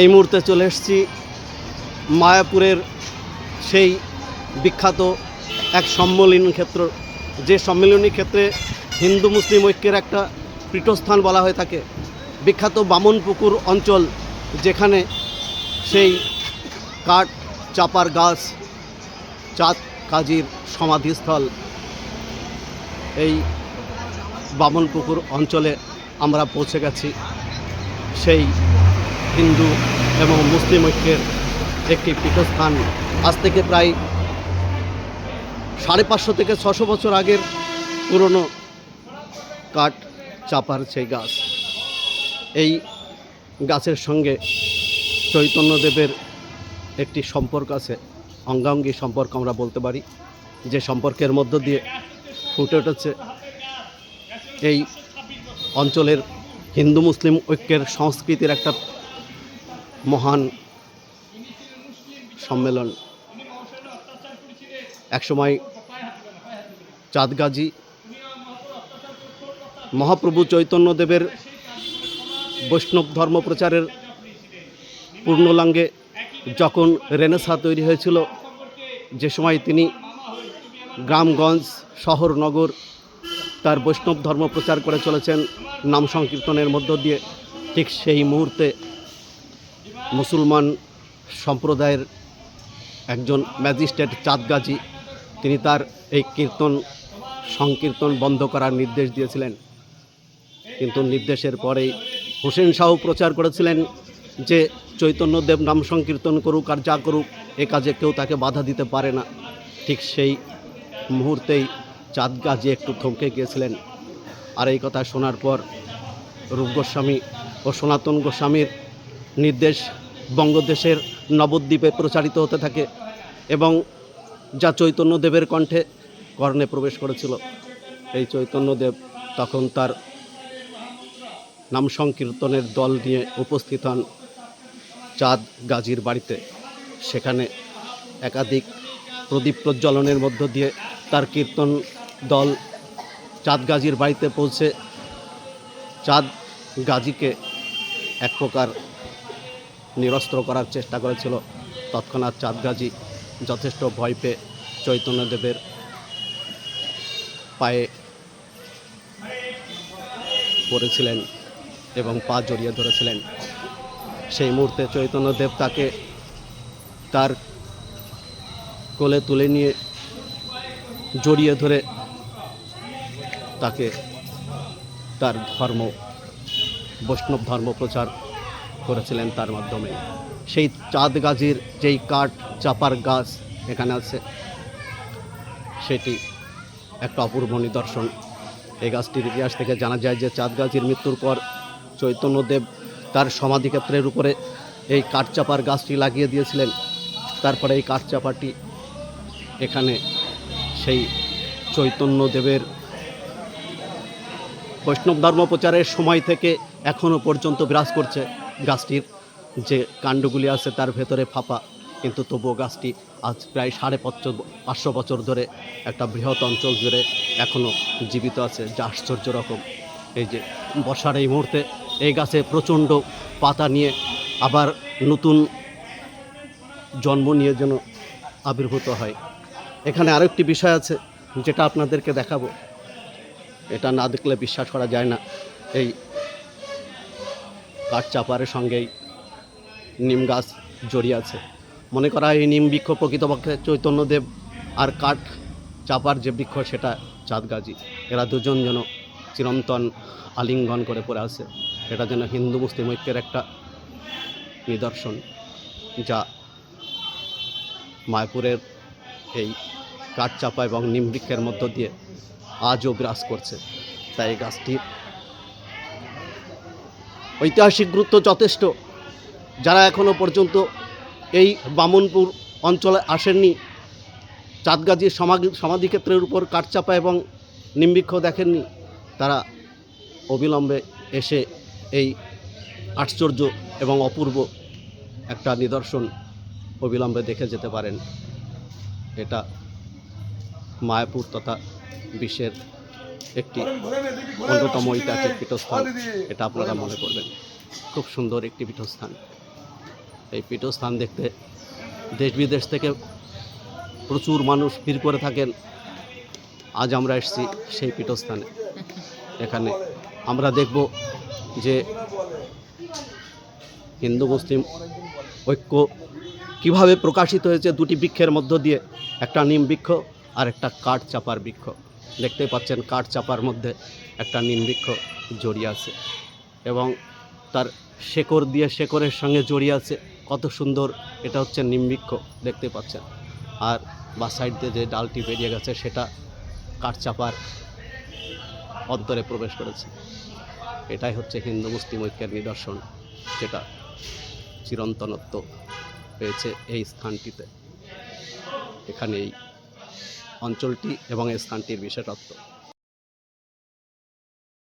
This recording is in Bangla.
এই মুহূর্তে চলে এসেছি মায়াপুরের সেই বিখ্যাত এক সম্মেলনী ক্ষেত্র, যে সম্মেলনী ক্ষেত্রে হিন্দু মুসলিম ঐক্যের একটা পীঠস্থান বলা হয়ে থাকে। বিখ্যাত বামনপুকুর অঞ্চল, যেখানে সেই কাঠ চাপার গাছ চাঁদ কাজীর সমাধিস্থল। এই বামনপুকুর অঞ্চলে আমরা পৌঁছে গেছি। সেই হিন্দু এবং মুসলিম ঐক্যের একটি পীঠস্থান। আজ থেকে প্রায় 550 থেকে 600 বছর আগের পুরনো কাঠ চাপার সেই গাছ। এই গাছের সঙ্গে চৈতন্যদেবের একটি সম্পর্ক আছে, অঙ্গাঙ্গী সম্পর্ক আমরা বলতে পারি, যে সম্পর্কের মধ্য দিয়ে ফুটে উঠেছে এই অঞ্চলের হিন্দু মুসলিম ঐক্যের সংস্কৃতির একটা মহান সম্মেলন। একসময় চাঁদগাজী মহাপ্রভু চৈতন্যদেবের বৈষ্ণব ধর্ম প্রচারের পূর্ণলাঙ্গে যখন রেনেসাঁ তৈরি হয়েছিল, যে সময় তিনি গ্রামগঞ্জ শহর নগর তার বৈষ্ণব ধর্ম প্রচার করে চলেছেন নাম সংকীর্তনের মধ্য দিয়ে, ঠিক সেই মুহূর্তে মুসলমান সম্প্রদায়ের একজন ম্যাজিস্ট্রেট চাঁদগাজী, তিনি তার এই সংকীর্তন বন্ধ করার নির্দেশ দিয়েছিলেন। কিন্তু নির্দেশের পরেই হোসেন শাহ প্রচার করেছিলেন যে চৈতন্যদেব নাম সংকীর্তন করুক আর যা করুক, এ কাজে কেউ তাকে বাধা দিতে পারে না। ঠিক সেই মুহূর্তেই চাঁদগাজী একটু থমকে গিয়েছিলেন। আর এই কথা শোনার পর রূপ গোস্বামী ও সনাতন গোস্বামীর নির্দেশ বঙ্গদেশের নবদ্বীপে প্রচারিত হতে থাকে, এবং যা চৈতন্যদেবের কর্ণে প্রবেশ করেছিল। এই চৈতন্যদেব তখন তার নাম সংকীর্তনের দল নিয়ে উপস্থিত হন চাঁদগাজীর বাড়িতে। সেখানে একাধিক প্রদীপ প্রজ্বলনের মধ্য দিয়ে তার কীর্তন দল চাঁদগাজীর বাড়িতে পৌঁছে চাঁদগাজীকে এক প্রকার নিরস্ত্র করার চেষ্টা করেছিল। তৎক্ষণাৎ চাঁদগাজী যথেষ্ট ভয় পেয়ে চৈতন্যদেবের পায়ে পড়েছিলেন এবং পা জড়িয়ে ধরেছিলেন। সেই মুহূর্তে চৈতন্যদেব তাকে তার কোলে তুলে নিয়ে জড়িয়ে ধরে তাকে তার বৈষ্ণব ধর্ম প্রচার করেছিলেন তার মাধ্যমে। সেই চাঁদগাজীর যেই কাঠ চাপার গাছ এখানে আছে, সেটি একটা অপূর্ব নিদর্শন। এই গাছটির ইতিহাস থেকে জানা যায় যে চাঁদগাজীর মৃত্যুর পর চৈতন্যদেব তার সমাধিক্ষেত্রের উপরে এই কাঠচাপার গাছটি লাগিয়ে দিয়েছিলেন। তারপরে এই কাঠচাপাটি এখানে সেই চৈতন্যদেবের বৈষ্ণব ধর্ম প্রচারের সময় থেকে এখনও পর্যন্ত বিরাজ করছে। গাছটির যে কাণ্ডগুলি আছে তার ভেতরে ফাঁপা, কিন্তু তবুও গাছটি আজ প্রায় 550 বছর ধরে একটা বৃহৎ অঞ্চল জুড়ে এখনও জীবিত আছে, যা আশ্চর্য রকম। এই যে বর্ষার এই মুহূর্তে এই গাছে প্রচণ্ড পাতা নিয়ে আবার নতুন জন্ম নিয়ে যেন আবির্ভূত হয়। এখানে আরেকটি বিষয় আছে যেটা আপনাদেরকে দেখাবো, এটা না দেখলে বিশ্বাস করা যায় না। এই কাঠ চাপারের সঙ্গেই নিম গাছ জড়িয়ে আছে। মনে করা হয় এই নিম বৃক্ষ প্রকৃতপক্ষে চৈতন্যদেব, আর কাঠ চাপার যে বৃক্ষ সেটা চাঁদগাজী। এরা দুজন যেন চিরন্তন আলিঙ্গন করে পড়ে আছে। এটা যেন হিন্দু মুসলিম ঐক্যের একটা নিদর্শন, যা মায়াপুরের এই কাঠ চাপা এবং নিম বৃক্ষের মধ্য দিয়ে আজও বিরাজ করছে। তাই এই গাছটির ঐতিহাসিক গুরুত্ব যথেষ্ট। যারা এখনও পর্যন্ত এই বামনপুর অঞ্চলে আসেননি, চাঁদগাজীর সমাধিক্ষেত্রের উপর কাঠচাপা এবং নিমবৃক্ষ দেখেননি, তারা অবিলম্বে এসে এই আশ্চর্য এবং অপূর্ব একটা নিদর্শন অবিলম্বে দেখে যেতে পারেন। এটা মায়াপুর তথা বিশ্বের একটি অন্যতম ঐতিহাসিক পীঠস্থান, এটা আপনারা মনে করবেন। খুব সুন্দর একটি পীঠস্থান। এই পীঠস্থান দেখতে দেশ বিদেশ থেকে প্রচুর মানুষ ভিড় করে থাকেন। আজ আমরা এসেছি সেই পীঠস্থানে। এখানে আমরা দেখব যে হিন্দু মুসলিম ঐক্য কিভাবে প্রকাশিত হয়েছে দুটি বৃক্ষের মধ্য দিয়ে, একটা নিম বৃক্ষ আর একটা কাঠ চাপার বৃক্ষ। দেখতেই পাচ্ছেন কাঠ চাপার মধ্যে একটা নিম বৃক্ষ জড়িয়ে আছে এবং তার শেকড় দিয়ে শেকড়ের সঙ্গে জড়িয়ে আছে। কত সুন্দর! এটা হচ্ছে নিম বৃক্ষ, দেখতে পাচ্ছেন। আর বা সাইড দিয়ে যে ডালটি বেরিয়ে গেছে সেটা কাঠ চাপার অন্তরে প্রবেশ করেছে। এটাই হচ্ছে হিন্দু মুসলিম ঐক্যের নিদর্শন, যেটা চিরন্তনত্ব পেয়েছে এই স্থানটিতে। এখানে এই অঞ্চলটি এবং এই স্থানটির বিশেষত্ব।